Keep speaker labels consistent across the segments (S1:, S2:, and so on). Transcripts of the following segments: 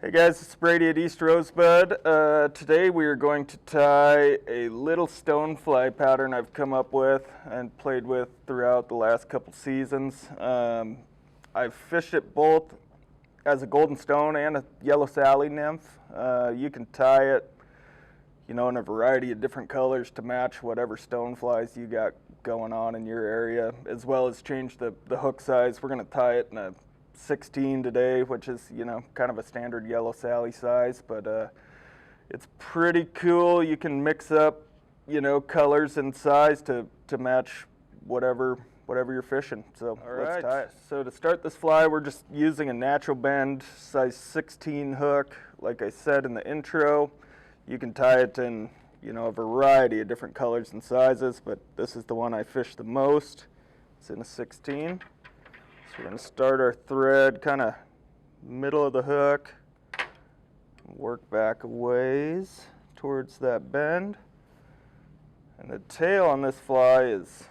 S1: Hey guys, it's Brady at East Rosebud. Today we are going to tie a little stonefly pattern I've come up with and played with throughout the last couple seasons. I've fished it both as a golden stone and a yellow Sally nymph. You can tie it, in a variety of different colors to match whatever stoneflies you got going on in your area, as well as change the hook size. We're going to tie it in a 16 today, which is, kind of a standard yellow Sally size, but it's pretty cool. You can mix up, colors and size to match whatever you're fishing. So let's tie it. So to start this fly, we're just using a natural bend size 16 hook. Like I said in the intro, you can tie it in, a variety of different colors and sizes, but this is the one I fish the most. It's in a 16. We're going to start our thread kind of middle of the hook, work back a ways towards that bend. And the tail on this fly is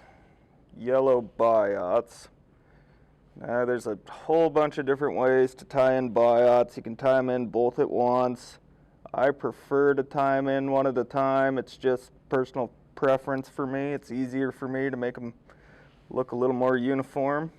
S1: yellow Biots. Now there's a whole bunch of different ways to tie in Biots. You can tie them in both at once. I prefer to tie them in one at a time. It's just personal preference for me. It's easier for me to make them look a little more uniform.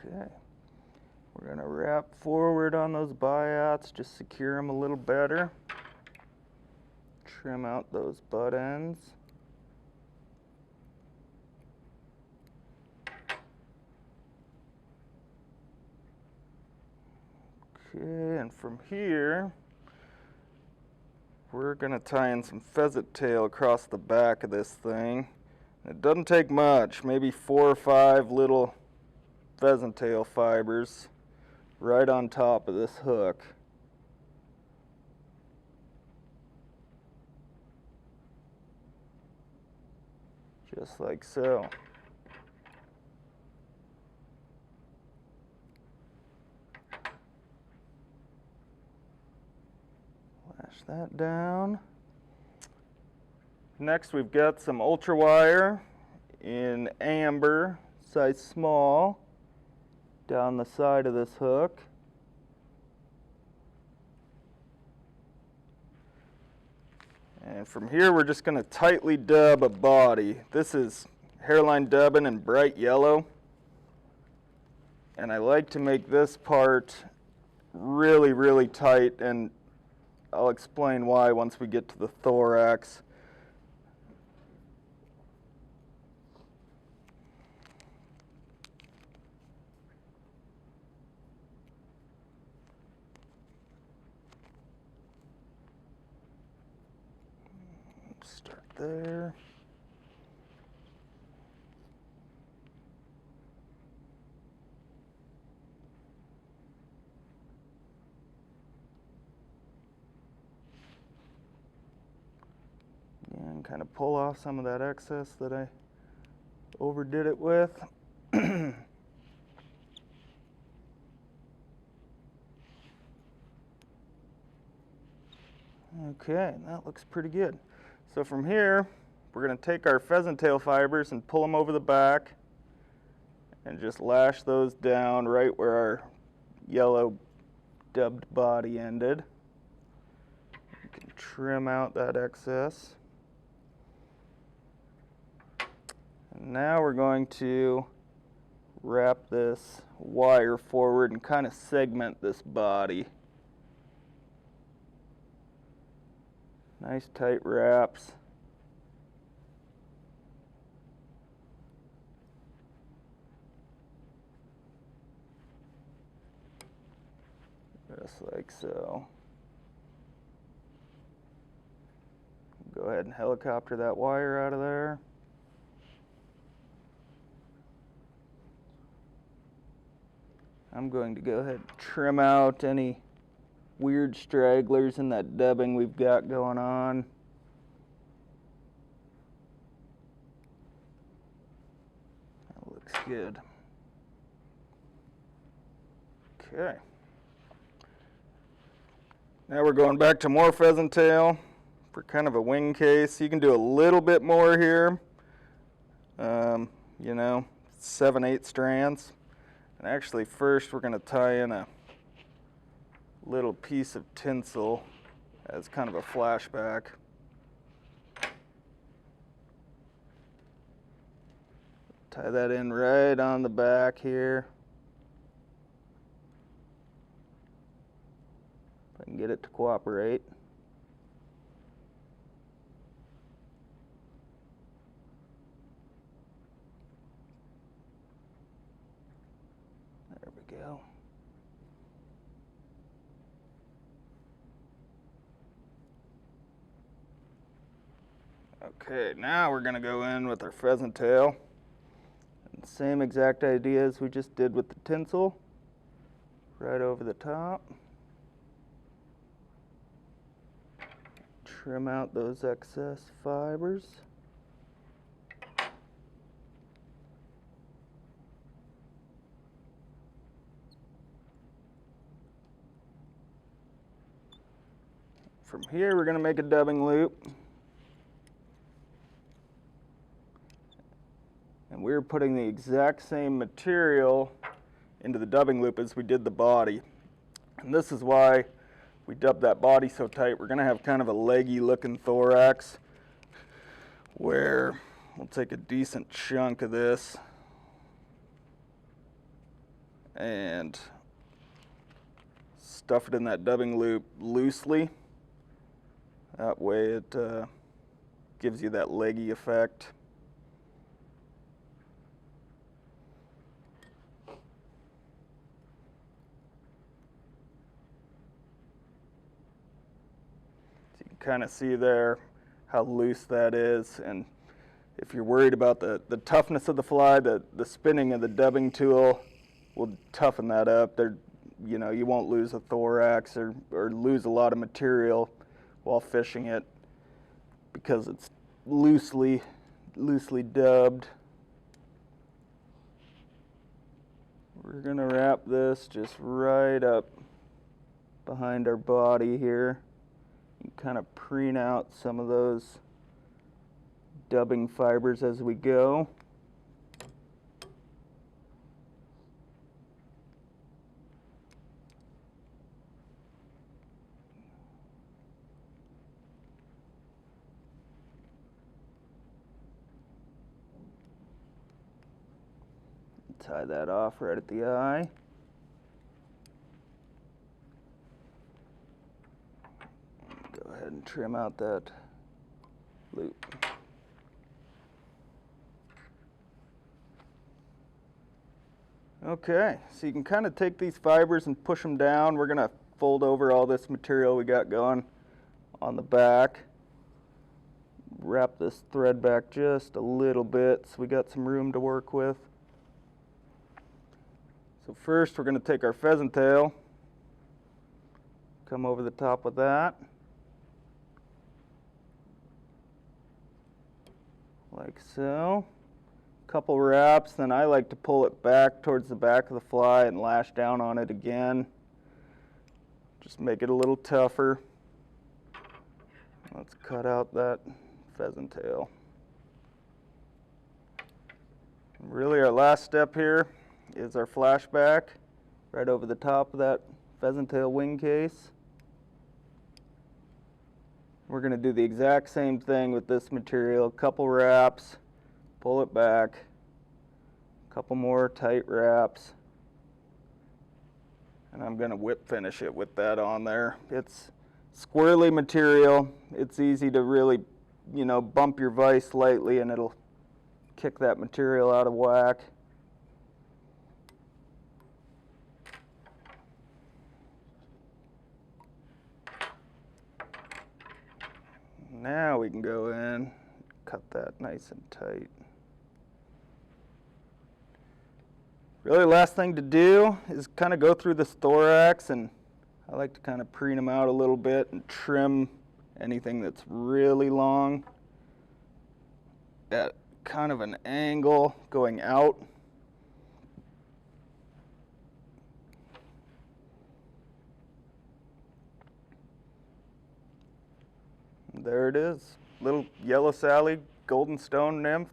S1: Okay, we're going to wrap forward on those Biots, just secure them a little better. Trim out those butt ends. Okay, and from here, we're going to tie in some pheasant tail across the back of this thing. It doesn't take much, maybe 4 or 5 little pheasant tail fibers right on top of this hook. Just like so. Lash that down. Next we've got some ultra wire in amber, size small, down the side of this hook. And from here we're just going to tightly dub a body. This is Hareline Dubbin in bright yellow. And I like to make this part really, really tight, and I'll explain why once we get to the thorax. Start there. And kind of pull off some of that excess that I overdid it with. Okay, that looks pretty good. So from here, we're going to take our pheasant tail fibers and pull them over the back and just lash those down right where our yellow dubbed body ended. You can trim out that excess. And now we're going to wrap this wire forward and kind of segment this body. Nice tight wraps. Just like so. Go ahead and helicopter that wire out of there. I'm going to go ahead and trim out any weird stragglers in that dubbing we've got going on. That looks good. Okay. Now we're going back to more pheasant tail for kind of a wing case. You can do a little bit more here. You know, 7/8 strands. And actually first we're going to tie in a little piece of tinsel as kind of a flashback. Tie that in right on the back here. If I can get it to cooperate. There we go. Okay, now we're going to go in with our pheasant tail. And same exact idea as we just did with the tinsel. Right over the top. Trim out those excess fibers. From here, we're going to make a dubbing loop. And we're putting the exact same material into the dubbing loop as we did the body. And this is why we dubbed that body so tight. We're going to have kind of a leggy looking thorax where we'll take a decent chunk of this and stuff it in that dubbing loop loosely. That way it gives you that leggy effect. Kind of see there how loose that is, and if you're worried about the toughness of the fly, the spinning of the dubbing tool will toughen that up. You know, you won't lose a thorax or lose a lot of material while fishing it because it's loosely dubbed. We're gonna wrap this just right up behind our body here. And kind of preen out some of those dubbing fibers as we go. Tie that off right at the eye. Go ahead and trim out that loop. Okay, so you can kind of take these fibers and push them down. We're going to fold over all this material we got going on the back. Wrap this thread back just a little bit so we got some room to work with. So first we're going to take our pheasant tail, come over the top of that. Like so. Couple wraps, then I like to pull it back towards the back of the fly and lash down on it again. Just make it a little tougher. Let's cut out that pheasant tail. Really our last step here is our flashback right over the top of that pheasant tail wing case. We're going to do the exact same thing with this material. Couple wraps, pull it back, couple more tight wraps, and I'm going to whip finish it with that on there. It's squirrely material. It's easy to really, you know, bump your vise lightly and it'll kick that material out of whack. Now we can go in, cut that nice and tight. Really last thing to do is kind of go through this thorax, and I like to kind of preen them out a little bit and trim anything that's really long at kind of an angle going out. There it is. Little yellow Sally, golden stone nymph.